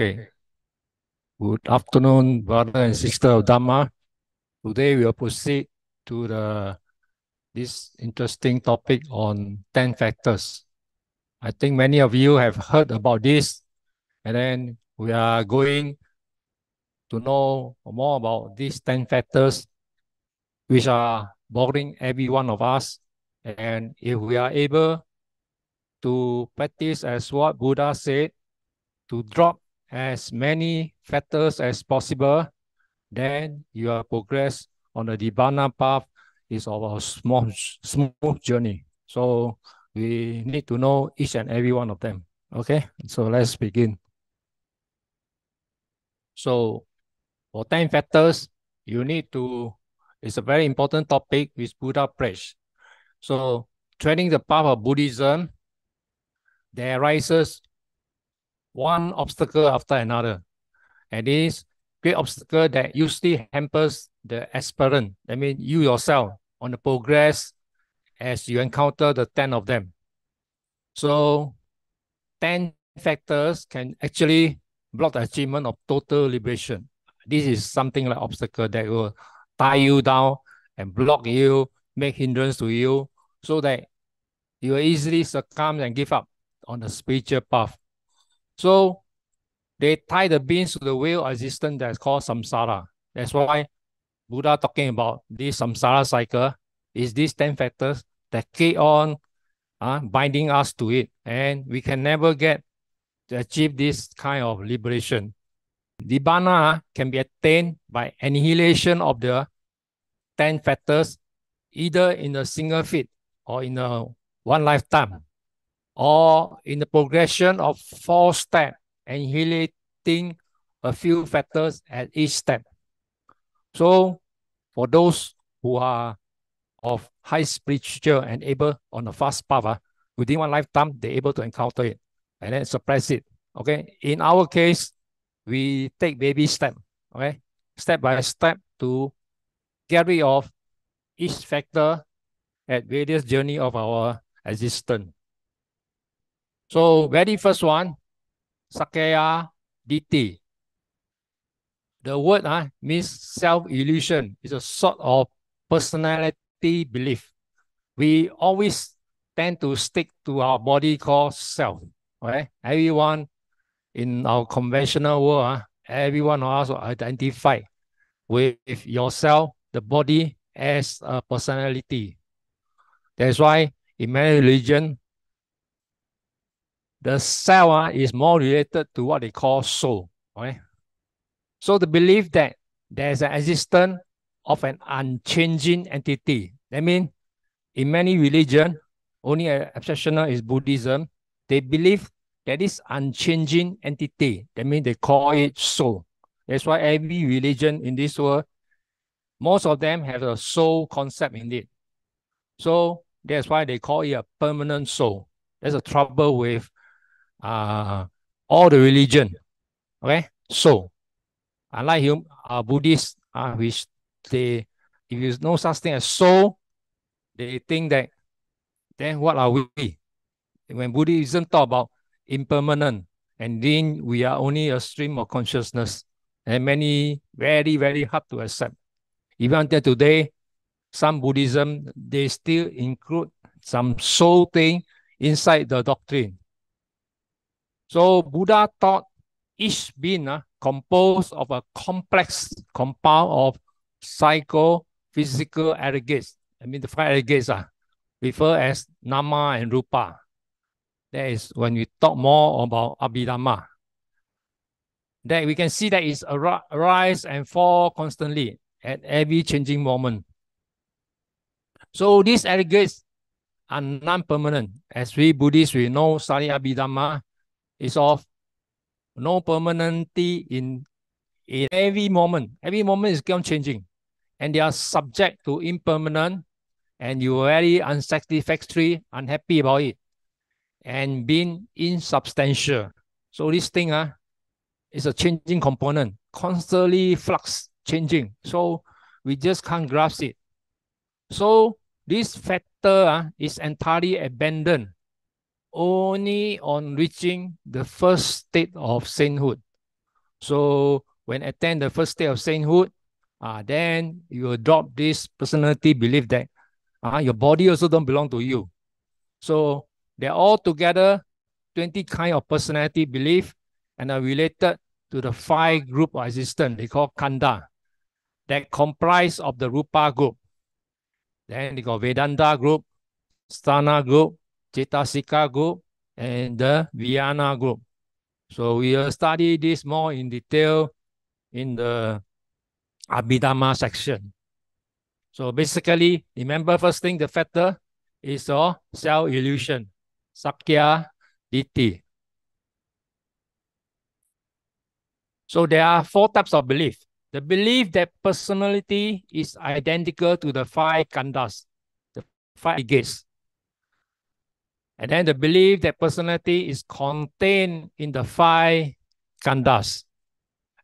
Okay. Good afternoon, brother and sister of Dhamma. Today we will proceed to this interesting topic on 10 factors. I think many of you have heard about this, and then we are going to know more about these 10 factors, which are bothering every one of us. And if we are able to practice as what Buddha said, to drop as many factors as possible, then your progress on the Nibbana path is of a smooth journey. So we need to know each and every one of them. Okay, so let's begin. So for 10 factors, you need to, it's a very important topic which Buddha preached. So treading the path of Buddhism, there arises one obstacle after another. And this great obstacle that usually hampers the aspirant, I mean you yourself, on the progress as you encounter the 10 of them. So 10 factors can actually block the achievement of total liberation. This is something like obstacle that will tie you down and block you, make hindrance to you, so that you will easily succumb and give up on the spiritual path. So they tie the beings to the wheel of existence that's called samsara. That's why Buddha talking about this samsara cycle is these 10 factors that keep on binding us to it. And we can never get to achieve this kind of liberation. Nibbana can be attained by annihilation of the 10 factors, either in a single fit or in a one lifetime, or in the progression of 4 steps, annihilating a few factors at each step. So for those who are of high spiritual and able on the fast path, within one lifetime, they're able to encounter it and then suppress it. Okay. In our case, we take baby step, okay, step by step to get rid of each factor at various journey of our existence. So very first one, Sakya Ditti. The word means self-illusion. It's a sort of personality belief. We always tend to stick to our body called self. Okay? Everyone in our conventional world, everyone of us will identify with yourself, the body, as a personality. That's why in many religions, the self is more related to what they call soul. Okay? So the belief that there's an existence of an unchanging entity. That means in many religions, only an exceptional is Buddhism. They believe that this unchanging entity, that means they call it soul. That's why every religion in this world, most of them have a soul concept in it. So that's why they call it a permanent soul. There's a trouble with all the religion. Okay, soul. Unlike Buddhists, which they, if you know such thing as soul, they think that then what are we? When Buddhism talk about impermanent, and then we are only a stream of consciousness, and many very, very hard to accept. Even until today, some Buddhism, they still include some soul thing inside the doctrine. So Buddha taught each being composed of a complex compound of psycho-physical aggregates. I mean, the 5 aggregates referred as nama and rupa. That is when we talk more about Abhidhamma. That we can see that it's arise and fall constantly at every changing moment. So these aggregates are non-permanent. As we Buddhists, we know study Abhidhamma is of no permanency in every moment. Every moment is keep changing. And they are subject to impermanent, and you are very unsatisfactory, unhappy about it, and being insubstantial. So this thing is a changing component, constantly flux, changing. So we just can't grasp it. So this factor is entirely abandoned only on reaching the first state of sainthood. So when attain the first state of sainthood, then you will drop this personality belief that your body also don't belong to you. So they're all together 20 kind of personality belief and are related to the 5 group of existence they call Kanda that comprise of the Rupa group. Then they got Vedanta group, Sthana group, Cetasika group, and the Vijnana group. So we will study this more in detail in the Abhidhamma section. So basically, remember first thing, the factor is a self-illusion, Sakya Ditti. So there are 4 types of belief. The belief that personality is identical to the 5 khandhas, the 5 gates. And then the belief that personality is contained in the 5 khandhas.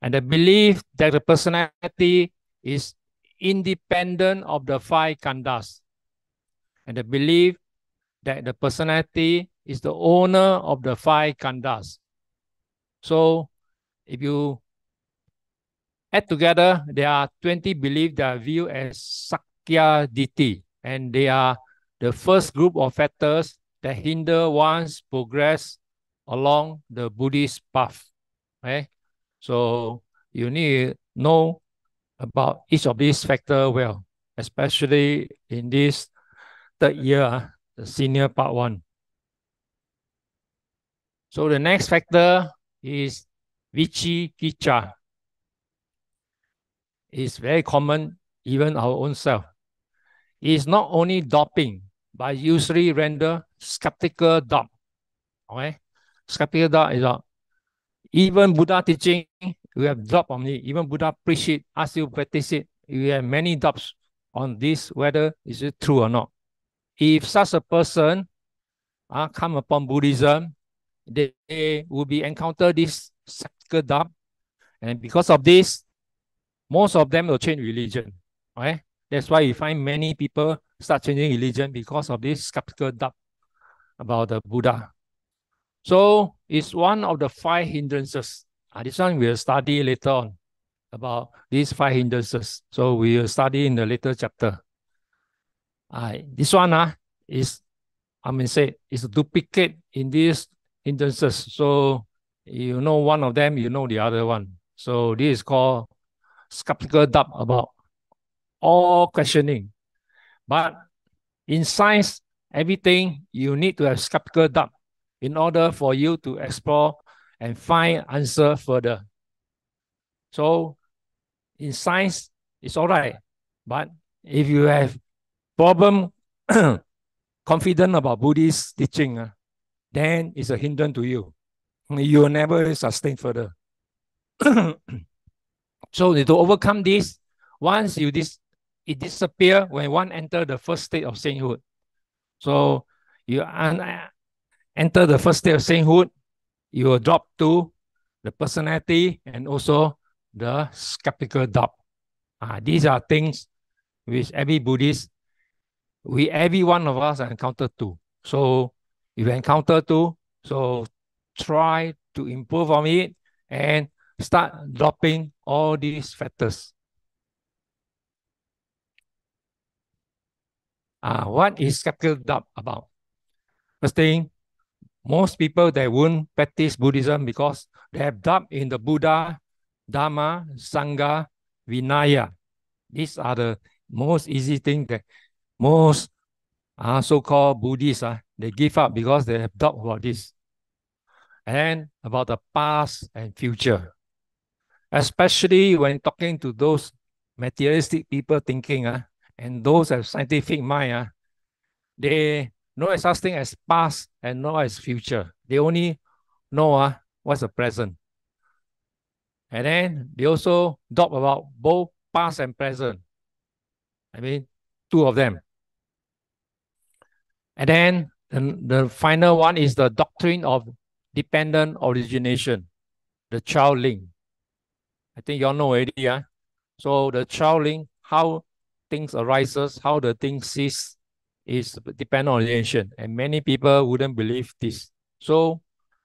And the belief that the personality is independent of the 5 khandhas. And the belief that the personality is the owner of the 5 khandhas. So if you add together, there are 20 beliefs that are viewed as Sakya Ditti, and they are the first group of factors that hinder one's progress along the Buddhist path. Okay? So you need to know about each of these factors well, especially in this 3rd year, the senior part 1. So the next factor is Vichikicha. It's very common, even our own self. It's not only doubting, but usually render skeptical doubt. Okay? Skeptical doubt is even Buddha teaching, you have doubt on it. Even Buddha preach it, ask you to practice it. You have many doubts on this, whether is it true or not. If such a person come upon Buddhism, they will be encounter this skeptical doubt. And because of this, most of them will change religion. Okay? That's why you find many people start changing religion because of this skeptical doubt about the Buddha. So it's one of the 5 hindrances. This one we'll study later on about these 5 hindrances. So we will study in the later chapter. This one is, is a duplicate in these hindrances. So you know one of them, you know the other one. So this is called skeptical doubt about all questioning. But in science, everything you need to have skeptical doubt in order for you to explore and find answer further. So in science, it's all right. But if you have problem confident about Buddhist teaching, then it's a hindrance to you. You will never sustain further. So to overcome this, once it disappears when one enter the first state of sainthood. So you enter the first state of sainthood, you will drop to the personality and also the skeptical doubt. These are things which every Buddhist, every one of us encounter too. So if you encounter too, so try to improve on it and start dropping all these factors. What is skeptical doubt about? First thing, most people, they won't practice Buddhism because they have doubt in the Buddha, Dhamma, Sangha, Vinaya. These are the most easy thing that most so-called Buddhists, they give up because they have doubt about this. And about the past and future. Especially when talking to those materialistic people thinking, and those have scientific mind, they know such thing as past and know as future. They only know what's the present. And then they also talk about both past and present. I mean, 2 of them. And then the final one is the doctrine of dependent origination, the child link. I think you all know already. So the child link, how things arises, how the thing cease, is dependent on origination. And many people wouldn't believe this. So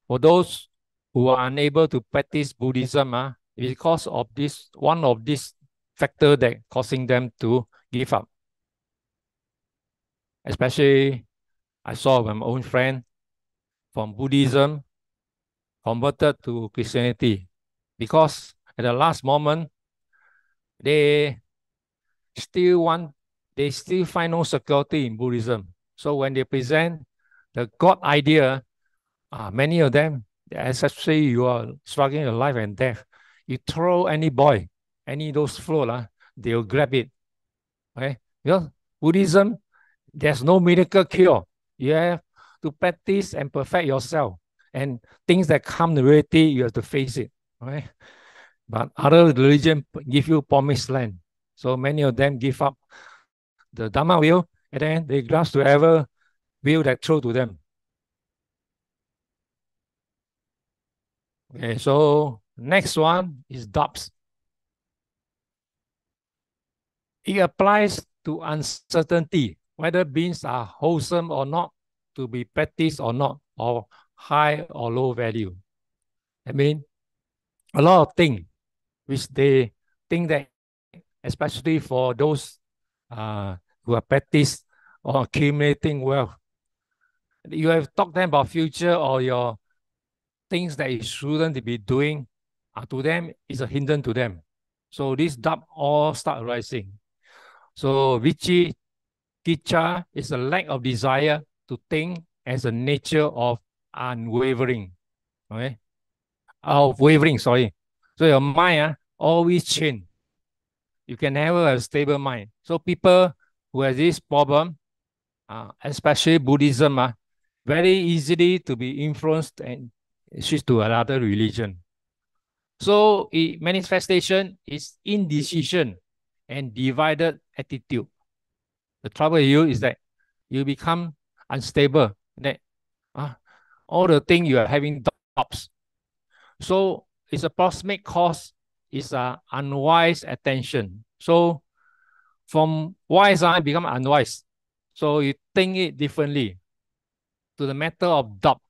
for those who are unable to practice Buddhism, because of this, one of these factor that causing them to give up. Especially, I saw my own friend from Buddhism converted to Christianity because at the last moment, they still want, they still find no security in Buddhism. So when they present the God idea, many of them, especially you are struggling with life and death, you throw any boy, any those float, they'll grab it. Okay? Because Buddhism, there's no miracle cure. You have to practice and perfect yourself. And things that come to reality, you have to face it. Okay? But other religion give you promised land. So many of them give up the Dhamma will, and then they grasp to ever will that throw to them. Okay, so next one is doubts. It applies to uncertainty, whether beings are wholesome or not, to be practiced or not, or high or low value. I mean, a lot of things which they think that, especially for those who are practiced or accumulating wealth, you have talked them about future or your things that you shouldn't be doing, to them is a hindrance to them. So this doubt all start rising. So Vici Kicha is a lack of desire to think as a nature of unwavering. Okay? Of wavering, sorry. So your mind always change. You can never have a stable mind. So people who have this problem, especially Buddhism, very easily to be influenced and switch to another religion. So manifestation is indecision and divided attitude. The trouble with you is that you become unstable. That all the things you are having doubts. So it's a proximate cause is unwise attention. So from wise I become unwise. So you think it differently to the matter of doubt.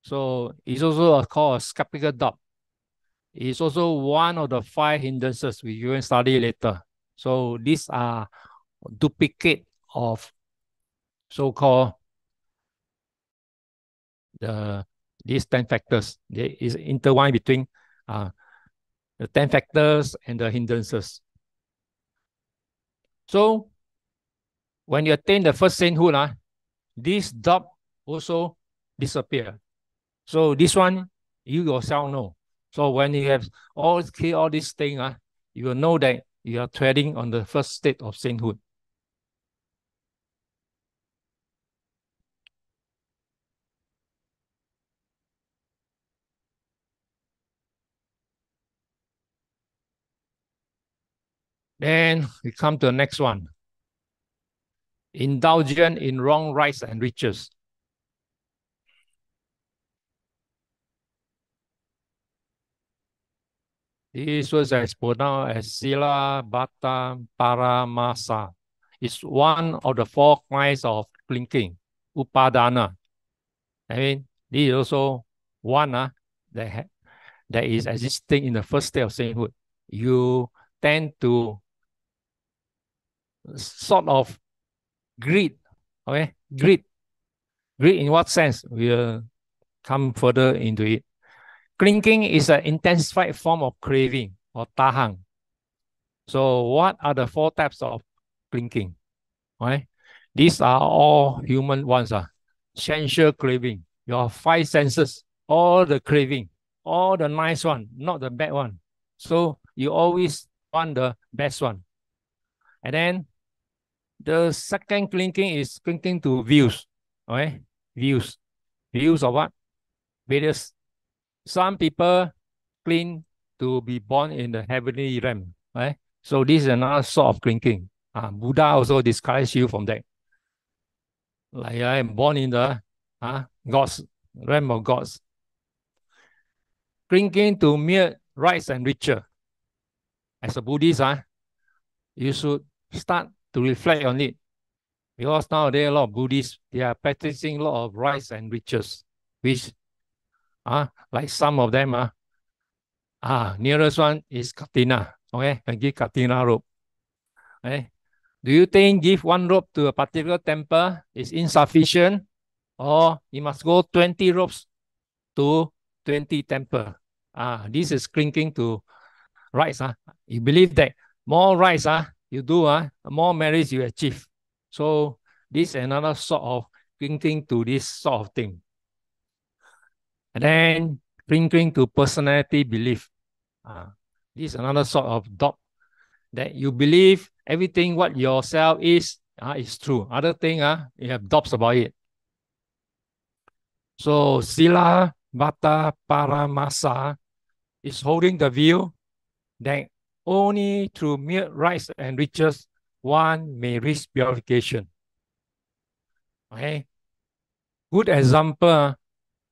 So it's also called a skeptical doubt. It's also one of the 5 hindrances we will study later. So these are duplicate of so-called these 10 factors. There is intertwined between the 10 factors and the hindrances. So when you attain the first sainthood, this doubt also disappear. So this one, you yourself know. So when you have all these things, you will know that you are treading on the first state of sainthood. Then we come to the next one. Indulgent in wrong rights and riches. This was as pronounced as Sila Bata Paramasa. It's one of the 4 kinds of clinking, Upadana. I mean, this is also one that is existing in the first state of sainthood. You tend to sort of greed, okay? Greed in what sense? We'll come further into it. Clinking is an intensified form of craving or tahang. So what are the 4 types of clinking? Right? These are all human ones. Sensual craving, your 5 senses, all the craving, all the nice one, not the bad one. So you always want the best one. And then the second clinking is clinking to views. Okay? Views. Views of what? Various. Some people cling to be born in the heavenly realm. Right? So this is another sort of clinking. Buddha also discourages you from that. Like I am born in the God's realm of gods. Clinging to mere rights and riches. As a Buddhist, you should start to reflect on it. Because nowadays a lot of Buddhists, they are practicing a lot of rights and riches, which like some of them Nearest one is Katina. Okay, can give Katina rope. Okay. Do you think give one rope to a particular temple is insufficient, or you must go 20 ropes to 20 temple? This is clinking to rights. You believe that more rights you do, more marriage you achieve. So this is another sort of clinking to this sort of thing. And then clinking to personality belief. This is another sort of dog that you believe everything what yourself is true. Other thing, you have doubts about it. So Sila Bhatta Paramasa is holding the view that only through mere rights and riches one may reach purification. Okay. Good example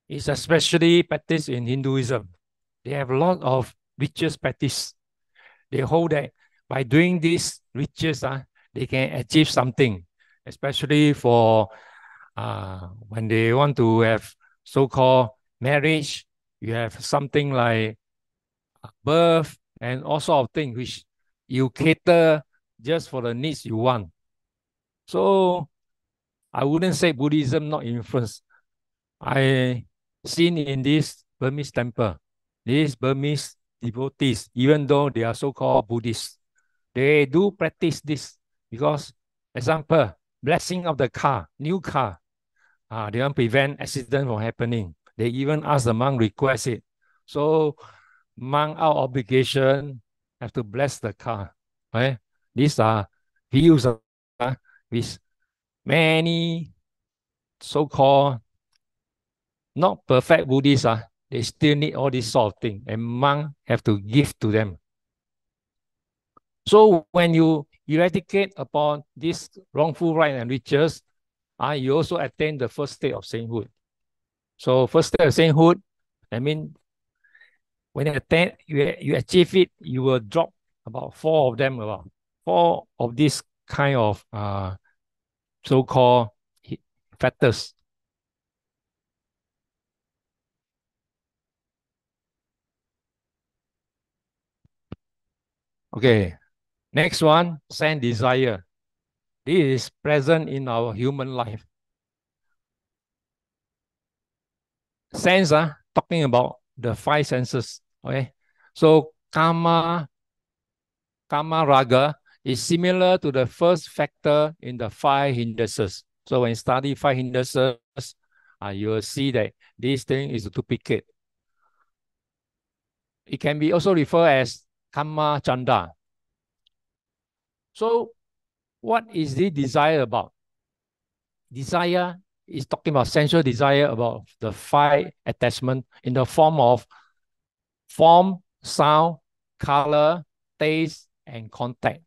is especially practiced in Hinduism. They have a lot of riches practice. They hold that by doing these riches, they can achieve something, especially for when they want to have so-called marriage. You have something like birth and all sort of things which you cater just for the needs you want. So I wouldn't say Buddhism not influenced. I seen in this Burmese temple, these Burmese devotees, even though they are so-called Buddhists, they do practice this because, example, blessing of the car, new car, they want to prevent accident from happening. They even ask the monk request it. So monk out obligation have to bless the car. Right? These are views with many so-called not perfect Buddhists. They still need all this sort of thing, and monk have to give to them. So when you eradicate upon this wrongful right and riches, you also attain the first state of sainthood. So first state of sainthood, I mean, when you achieve it, you will drop about four of these kind of so-called fetters. Okay, next one, sense desire. This is present in our human life. Sense, talking about the five senses. Okay, so karma raga is similar to the first factor in the five hindrances. So when you study five hindrances, you will see that this thing is a duplicate. It can be also referred as karma chanda. So what is the desire about? Desire is talking about sensual desire about the five attachment in the form of form, sound, color, taste, and contact.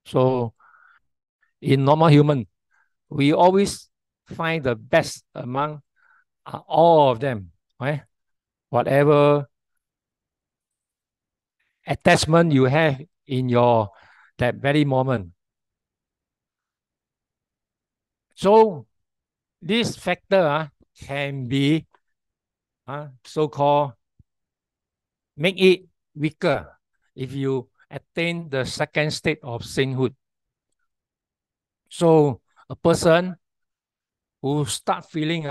So in normal human, we always find the best among all of them, right? Whatever attachment you have in your that very moment. So this factor can be so-called make it weaker if you attain the second state of sainthood. So a person who start feeling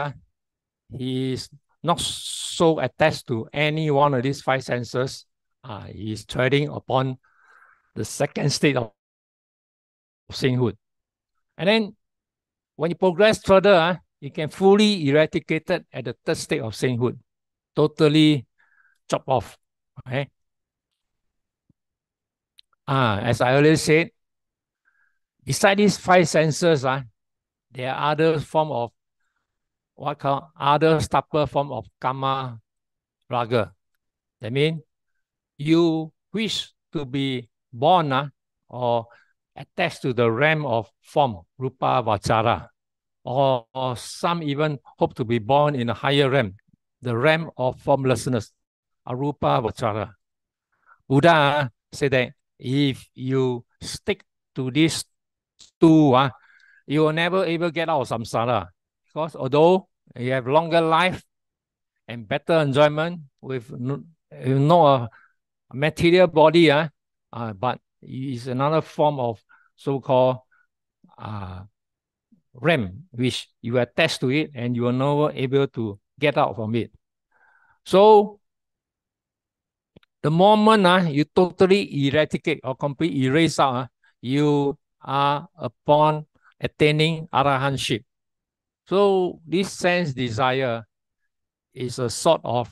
he is not so attached to any one of these five senses, he is treading upon the second state of sainthood. And then when you progress further, you can fully eradicate it at the third state of sainthood, totally chop off. Okay? As I earlier said, beside these five senses, there are other form of other stubborn form of karma raga. That means you wish to be born or attached to the realm of form, rupa vachara, or some even hope to be born in a higher realm, the realm of formlessness, arupa vachara. Buddha said that if you stick to these two, you will never ever get out of samsara. Because although you have longer life and better enjoyment with no material body, but it's another form of so-called realm, which you attach to it and you are never able to get out from it. So the moment you totally eradicate or completely erase out, you are upon attaining arahantship. So this sense desire is a sort of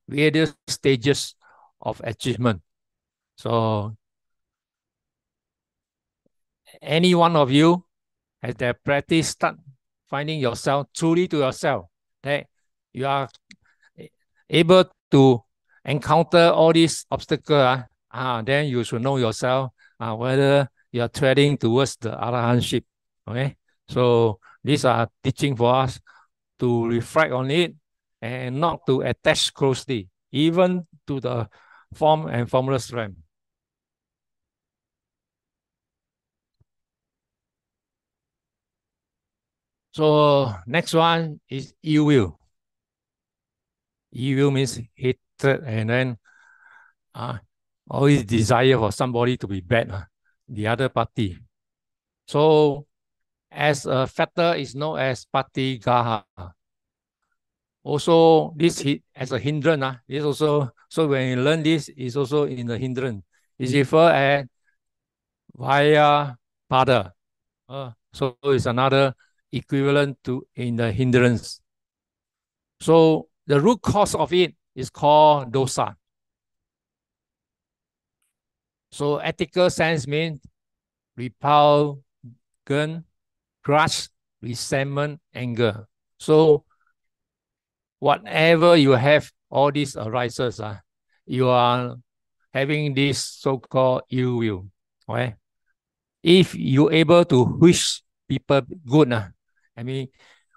various stages of achievement. So any one of you has that practice start finding yourself truly to yourself, that you are able to encounter all these obstacles, then you should know yourself whether you are treading towards the arahantship. Okay, so these are teaching for us to reflect on it and not to attach closely, even to the form and formless realm. So next one is ill will. Ill will means hatred and then always desire for somebody to be bad, the other party. So as a factor is known as patigaha. Also, this as a hindrance, is also, so when you learn this, is also in the hindrance. It's referred as via pada. So it's another equivalent to in the hindrance. So the root cause of it is called dosa. So ethical sense means repulsion, grudge, resentment, anger. So whatever you have, all these arises, you are having this so-called ill will. Okay? If you're able to wish people good, I mean,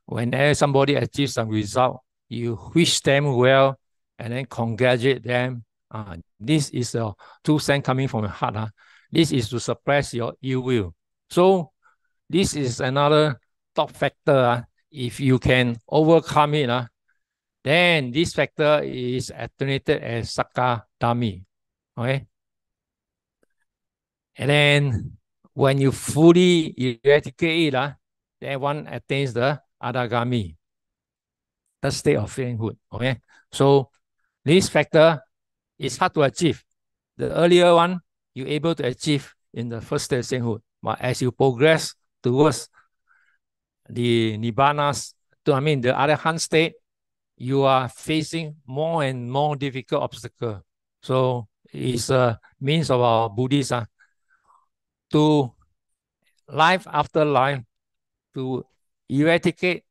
whenever somebody achieves some result, you wish them well and then congratulate them. This is a true sense coming from your heart. This is to suppress your ill will. So this is another top factor. If you can overcome it, then this factor is attenuated as sakadami. Okay. And then when you fully eradicate it, then one attains the adagami, the state of sainthood. Okay. So this factor is hard to achieve. The earlier one, you're able to achieve in the first state of sainthood. But as you progress towards the nibbanas, the arahant state, you are facing more and more difficult obstacles. So it's a means of our Buddhists to life after life to eradicate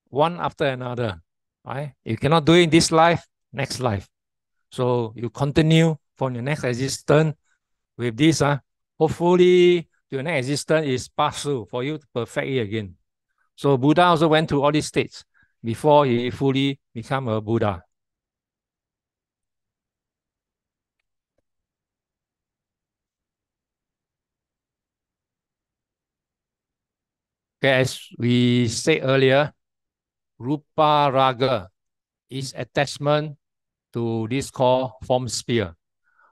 one after another. Right? You cannot do it in this life, next life. So you continue from your next existence with this. Hopefully your next existence is passed through for you to perfect it again. So Buddha also went through all these states before he fully become a Buddha. Okay, as we said earlier, Rupa Raga is attachment to this called form sphere.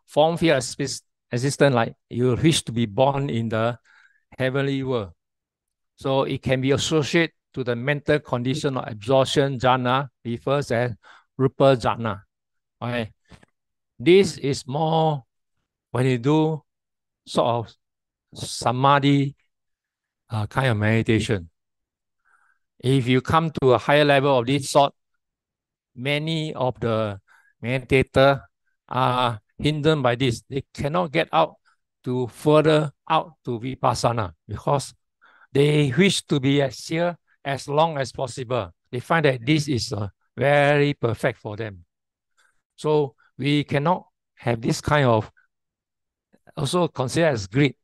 Form sphere existence like you wish to be born in the heavenly world. So it can be associated to the mental condition of absorption jhana, refers as Rupa jhana. Okay. This is more when you do sort of samadhi kind of meditation. If you come to a higher level of this sort, many of the meditators are hindered by this. They cannot get out to further out to vipassana because they wish to be here as long as possible. They find that this is very perfect for them. So we cannot have this kind of also considered as greed.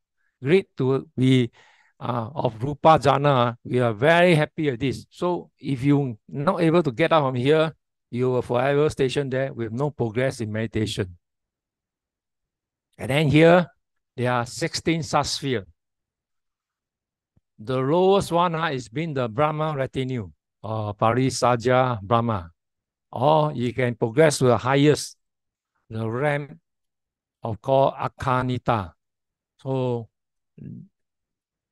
Greed to be of Rupa jhana, we are very happy with this. So if you're not able to get out from here, you will forever stationed there with no progress in meditation. And then here, there are 16 such spheres. The lowest one is being the Brahma retinue, or Parisaja Brahma. Or you can progress to the highest, the realm of called Akanita. So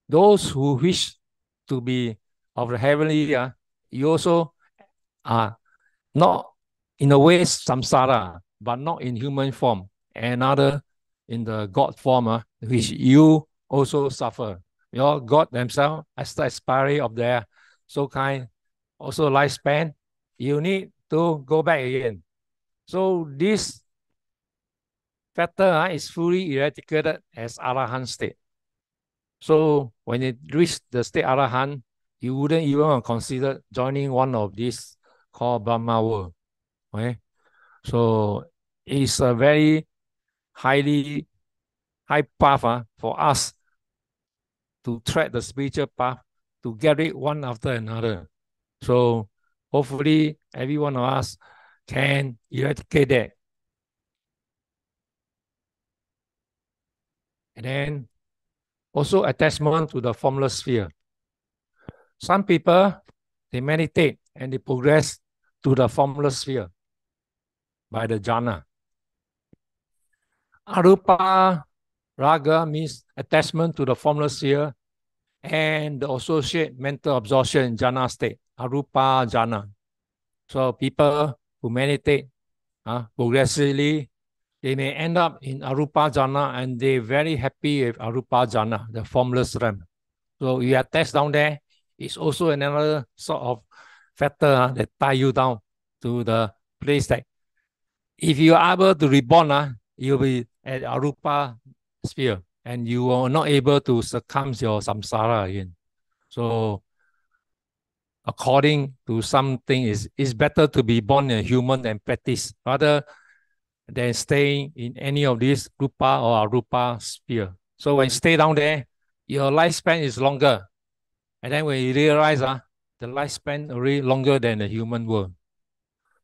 those who wish to be of the heavenly, you also are not in a way samsara, but not in human form. Another in the God form, which you also suffer. Your God themselves, as the expiry of their so kind, also lifespan, you need to go back again. So this factor is fully eradicated as Arahant state. So when you reach the state Arahant, you wouldn't even consider joining one of these called Brahma world. Okay? So it's a very high path for us to tread the spiritual path to get it one after another. So hopefully every one of us can eradicate that. And then also attachment to the formless sphere. Some people, they meditate and they progress to the formless sphere by the jhana. Arupa raga means attachment to the formless sphere and the associated mental absorption in jhana state, arupa jhana. So people who meditate progressively, they may end up in arupa jhana and they're very happy with arupa jhana, the formless realm. So you attach down there, it's also another sort of factor that tie you down to the place that if you are able to reborn, you'll be at arupa sphere and you are not able to succumb your samsara again. So according to something, it's better to be born a human and practice rather than staying in any of these rupa or arupa sphere. So when you stay down there, your lifespan is longer. And then when you realize the lifespan already longer than the human world.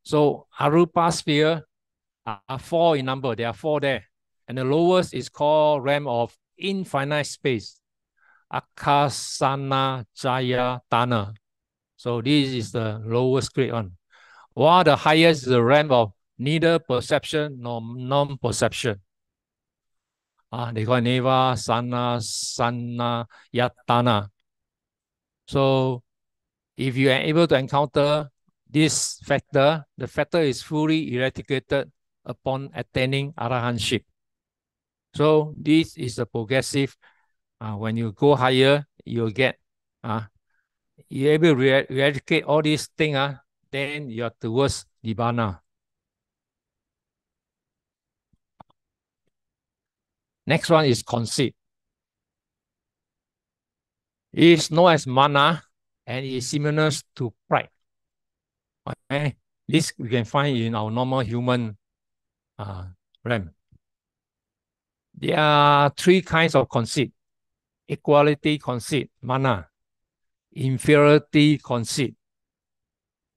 So arupa sphere are four in number. There are four there. And the lowest is called realm of infinite space. Akasana Jaya Tana. So this is the lowest grade one. While the highest is the realm of neither perception nor non-perception. They call it Neva, Sana, Yatana. So if you are able to encounter this factor, the factor is fully eradicated upon attaining arahantship. So this is a progressive. When you go higher, you'll get you're able to eradicate all these things, then you're towards Nibbana. Next one is conceit. It is known as mana and it is similar to pride. Okay? This we can find in our normal human realm. There are three kinds of conceit. Equality conceit, mana. Inferiority conceit.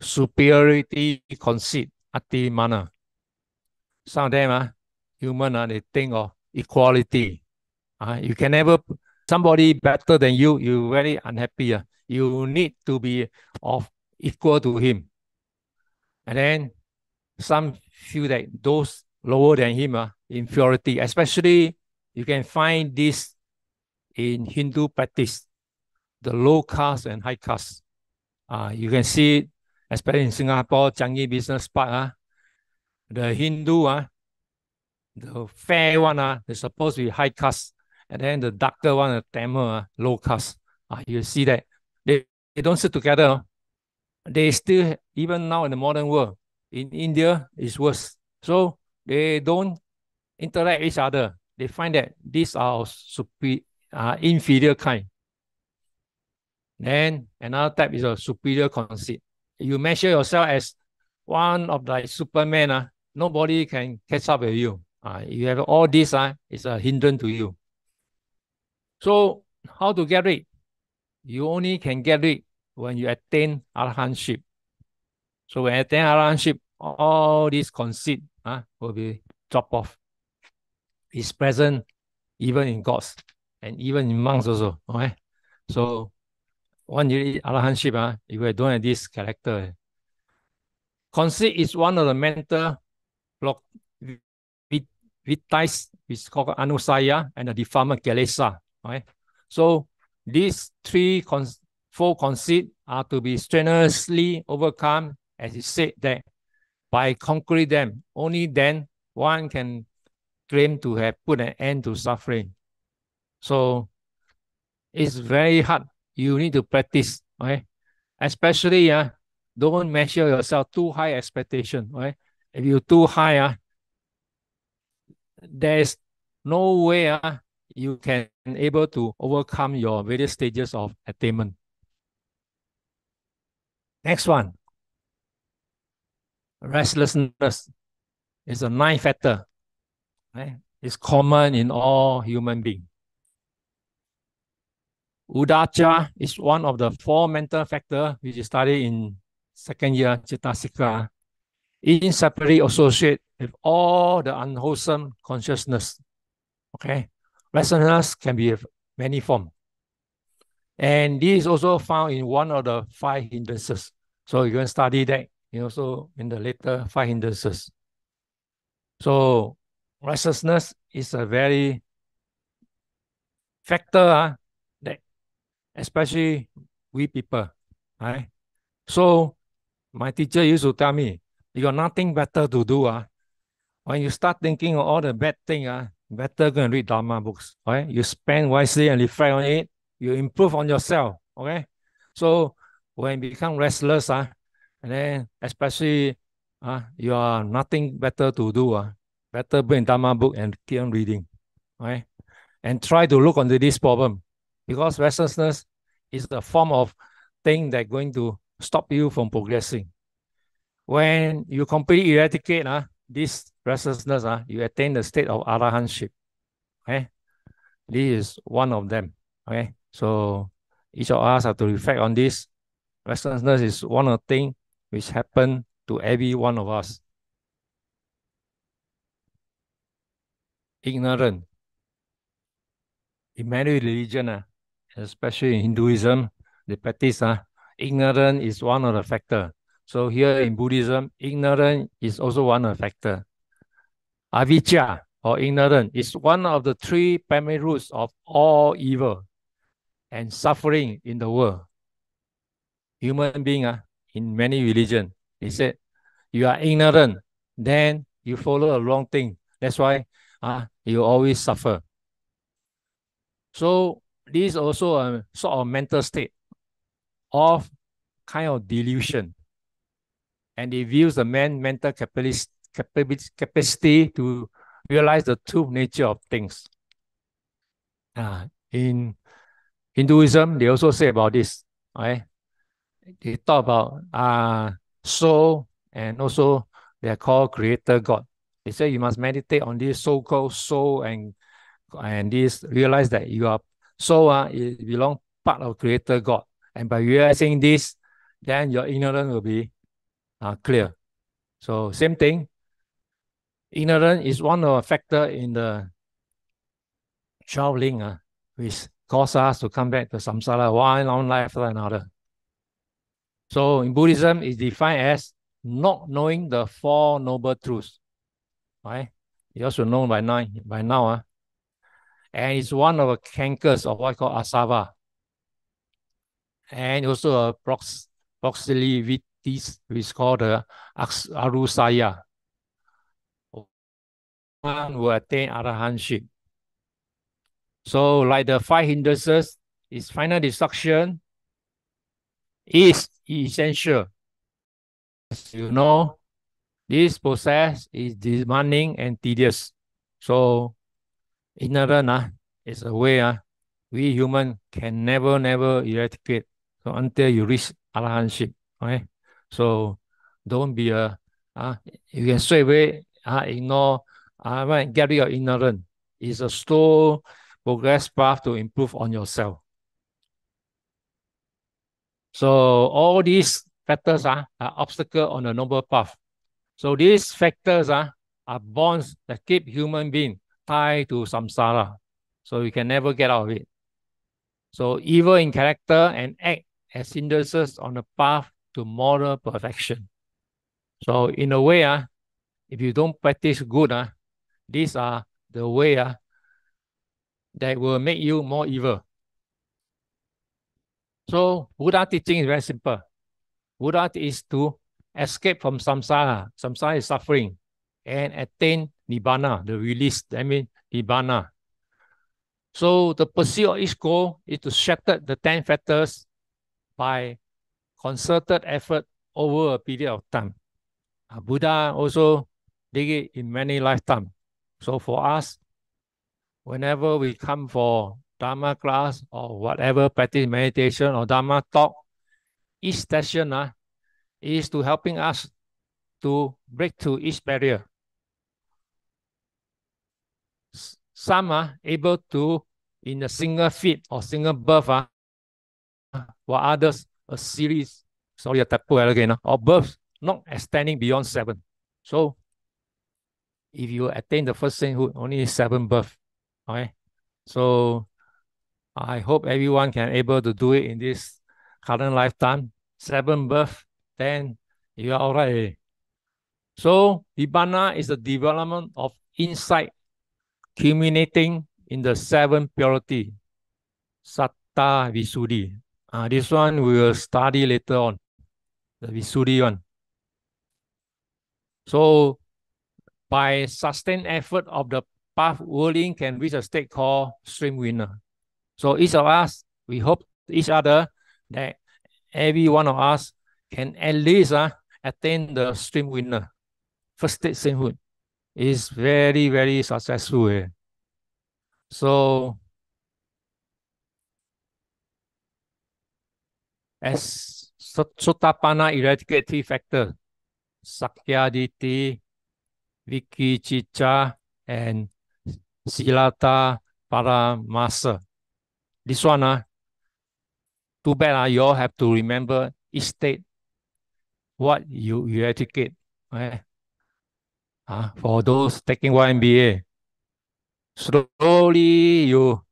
Superiority conceit, ati mana. Some of them, human, they think of equality. You can never, somebody better than you, you're very unhappy. You need to be of equal to him. And then some feel that those lower than him are inferiority. Especially, you can find this in Hindu practice, the low caste and high caste. You can see it, especially in Singapore, Changi Business Park. The Hindu, the fair one, they're supposed to be high caste. And then the darker one, the Tamil, low caste. You see that. They don't sit together. They still, even now in the modern world, in India, it's worse. So they don't interact each other. They find that these are inferior kind. Then another type is a superior conceit. You measure yourself as one of the Superman, nobody can catch up with you. You have all this, it's a hindrance to you. So how to get rid? You only can get rid when you attain arahantship. So when you attain arahantship, all this conceit will be dropped off. It's present even in gods and even in monks also. Okay? So when you reach arahantship, you don't have this character. Conceit is one of the mental block Vitais, which is called Anusaya, and the defilement Kilesa. Right? So these four conceits are to be strenuously overcome, as it said that by conquering them, only then one can claim to have put an end to suffering. So it's very hard. You need to practice, right? Especially, don't measure yourself too high expectation, right? If you too high, there's no way you can able to overcome your various stages of attainment. Next one, restlessness is a ninth factor. Right? It's common in all human beings. Udacha is one of the four mental factors which is studied in second year Chitasika, inseparably associated with all the unwholesome consciousness. Okay, restlessness can be of many forms. And this is also found in one of the five hindrances. So you can study that also in the later five hindrances. So restlessness is a very factor that especially we people, right? So my teacher used to tell me, you got nothing better to do. When you start thinking of all the bad things, better go and read Dhamma books. Right? You spend wisely and reflect on it. You improve on yourself. Okay. So when you become restless, and then especially you are nothing better to do. Better bring Dhamma book and keep on reading. Right? And try to look onto this problem. Because restlessness is a form of thing that's going to stop you from progressing. When you completely eradicate this restlessness, you attain the state of arahantship. Okay? This is one of them. Okay? So each of us have to reflect on this. Restlessness is one of the things which happen to every one of us. Ignorant. In many religions, especially in Hinduism, they practice ignorance is one of the factors. So here in Buddhism, ignorance is also one of the factors. Avijja or ignorance is one of the three primary roots of all evil and suffering in the world. Human being in many religions, they said, you are ignorant, then you follow the wrong thing. That's why you always suffer. So this is also a sort of mental state of kind of delusion. And it views the man's mental capacity to realize the true nature of things. In Hinduism, they also say about this, right? They talk about soul, and also they are called creator God. They say you must meditate on this so-called soul and this realize that you are soul, it belongs part of creator God. And by realizing this, then your ignorance will be clear. So same thing, ignorance is one of the factor in the traveling, which cause us to come back to samsara one life after another. So in Buddhism, it's defined as not knowing the Four Noble Truths. Right? You also know by now. And it's one of the cankers of what I call asava. And also a proxilivitis, which is called the arusaya. One will attain arahantship. So like the five hindrances, its final destruction is essential. As you know, this process is demanding and tedious. So ignorance is a way we human can never eradicate. So until you reach arahantship, right? So don't be you can straight away ignore, get rid of ignorance. It's a slow progress path to improve on yourself. So all these factors are obstacles on the noble path. So these factors are bonds that keep human being tied to samsara. So you can never get out of it. So evil in character and act as hindrances on the path to moral perfection. So in a way, if you don't practice good, these are the way that will make you more evil. So Buddha teaching is very simple. Buddha is to escape from samsara. Samsara is suffering, and attain nibbana, the release. That means nibbana. So the pursuit of each goal is to shatter the 10 fetters by concerted effort over a period of time. Buddha also did it in many lifetimes. So for us, whenever we come for Dhamma class or whatever practice meditation or Dhamma talk, each session is to helping us to break through each barrier. Some are able to in a single feet or single birth, while others a series, sorry, a typo again, of births not extending beyond 7. So if you attain the first sainthood, only 7 births. Okay, so I hope everyone can able to do it in this current lifetime. 7 births, then you are all right. So Nibbana is the development of insight culminating in the 7 purity, Satta Visuddhi. This one we will study later on, the Visuddhi one. So by sustained effort of the path, whirling can reach a state called stream winner. So each of us, we hope each other that every one of us can at least attain the stream winner. First state sainthood is very, very successful. So as Sotapanna eradicate 3 factors, Sakyaditi, Vikicicca, and Silata Paramasa. This one, too bad you all have to remember each state, what you eradicate. For those taking YMBA, slowly you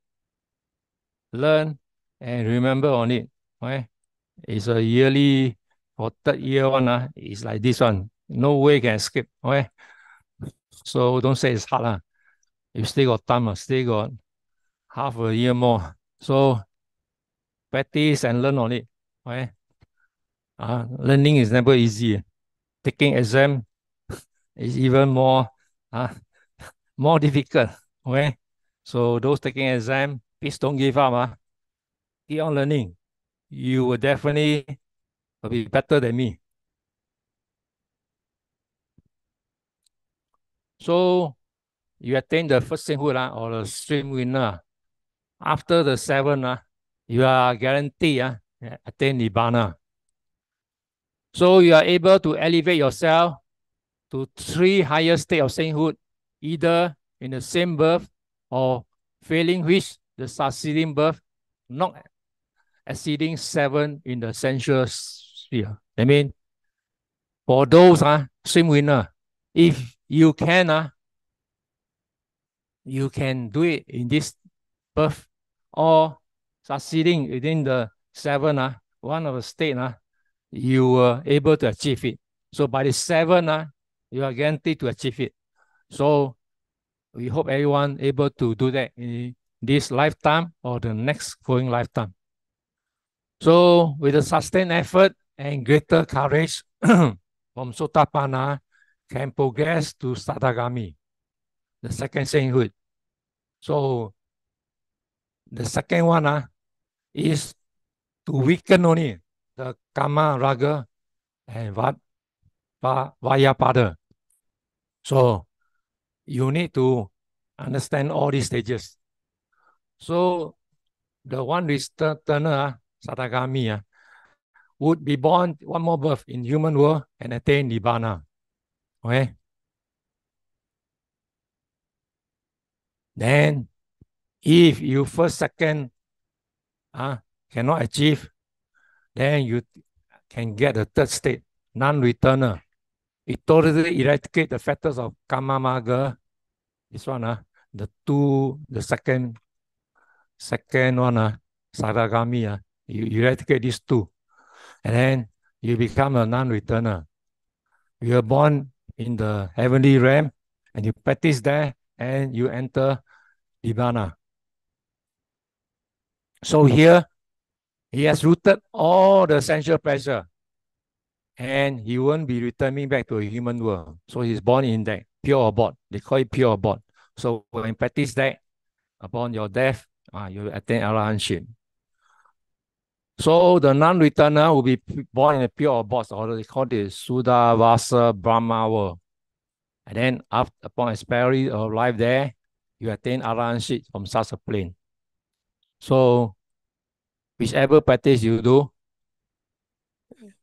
learn and remember on it. It's a yearly, for 3rd year one, it's like this one. No way you can skip. So don't say it's hard. You still got time, still got half a year more. So practice and learn on it. Learning is never easy. Taking exam is even more difficult. So those taking exam, please don't give up. Keep on learning. You will definitely be better than me. So you attain the first sainthood or the stream winner. After the 7, you are guaranteed attain nibbana. So you are able to elevate yourself to 3 higher states of sainthood, either in the same birth or failing which the succeeding birth not exceeding 7 in the sensual sphere. I mean, for those stream winner, if you can do it in this birth or succeeding within the 7, one of the state, you were able to achieve it. So by the 7, you are guaranteed to achieve it. So we hope everyone able to do that in this lifetime or the next going lifetime. So with the sustained effort and greater courage from Sotapanna can progress to Satagami, the 2nd sainthood. So the second one is to weaken only the Kama, Raga, and Vyapada. So you need to understand all these stages. So the one returner, Satagami, would be born one more birth in human world and attain Nibbana. Okay? Then, if you first, second cannot achieve, then you can get the 3rd state, non-returner. It totally eradicate the factors of Kama Maga. This one, the second one, Saragami, you eradicate these 2. And then you become a non-returner. You are born in the heavenly realm and you practice there and you enter Nibbana. So here, he has rooted all the sensual pleasure, and he won't be returning back to a human world. So he's born in that pure abode. They call it pure abode. So when you practice that, upon your death, you attain arahantship. So the non-returner will be born in a pure abode, or they call it Suddha Vasa Brahma world. And then upon expiry of life there, you attain arahantship from such a plane. So whichever practice you do,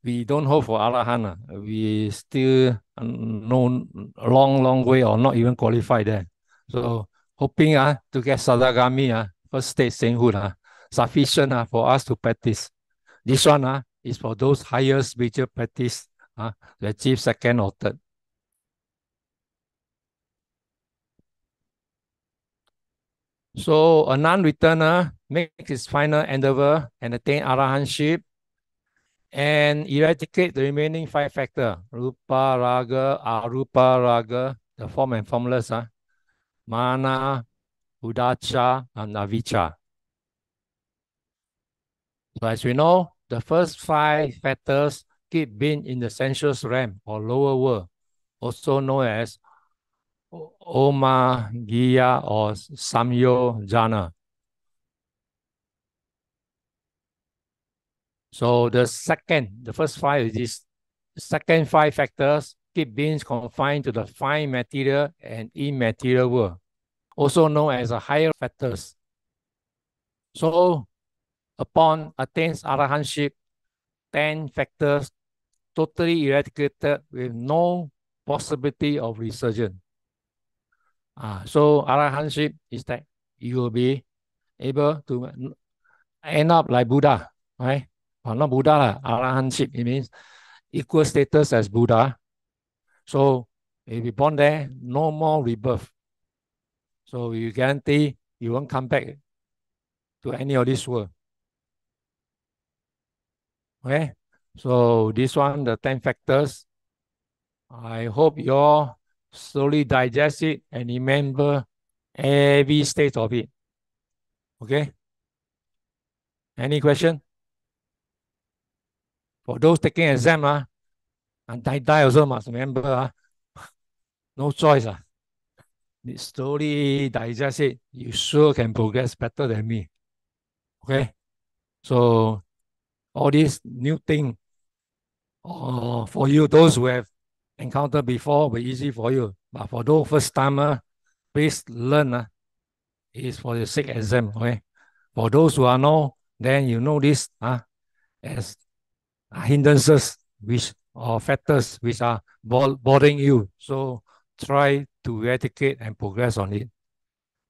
we don't hope for arahant. We still know long way or not even qualified there. So hoping to get Sadagami, first stage sainthood, sufficient for us to practice. This one is for those higher spiritual practice to achieve second or third. So a non-returner makes his final endeavor and attain arahantship and eradicate the remaining 5 factors: rupa, raga, arupa, raga, the form and formless, mana, udacha, and avijja. So as we know, the first 5 factors keep being in the sensuous realm or lower world, also known as Oma, Giya, or Samyo Jhana. So the first 5 is this. The second 5 factors keep being confined to the fine material and immaterial world, also known as the higher factors. So upon attains arahantship, 10 factors totally eradicated with no possibility of resurgence. So arahantship is that you will be able to end up like Buddha, right? Well, not Buddha, arahantship, it means equal status as Buddha. So if you born there, no more rebirth. So you guarantee you won't come back to any of this world. Okay? So this one, the 10 factors, I hope you all slowly digest it and remember every stage of it. Okay? Any question? For those taking exam, and die also must remember, no choice. Slowly digest it. You sure can progress better than me. Okay? So all these new thing, for you, those who have encountered before, will be easy for you. But for those first timer, please learn. It's for the sake exam. Okay? For those who are know, then you know this as hindrances or factors which are bothering you. So try to eradicate and progress on it.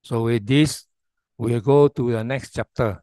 So with this, we'll go to the next chapter.